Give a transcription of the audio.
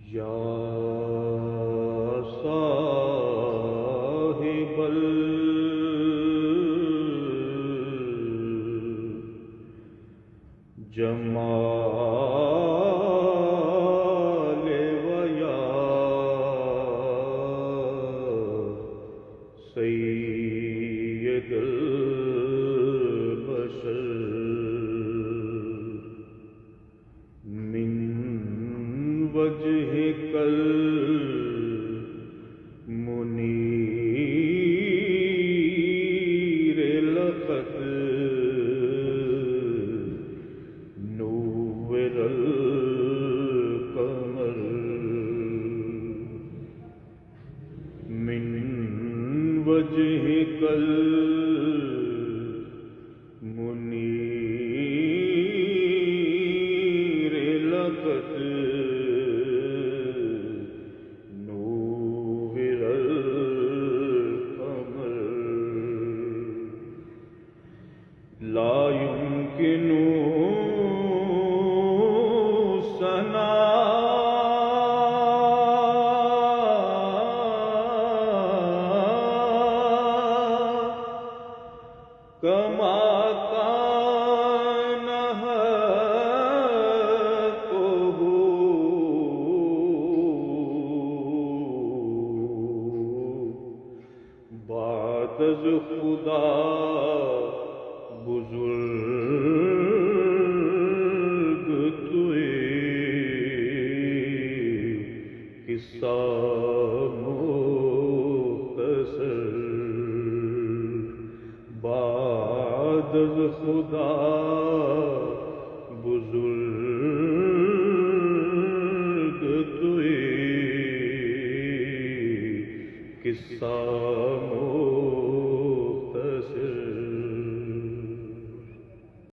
یا صاحب الجمال و یا سید البشر من وجهك المنير لقد نور القمر من وجهك المنير لقد لا يمكن ثناء كما كان حقه بعد از خدا بزرگ توئی قصہ مختصر بعد از خدا بزرگ توئی قصہ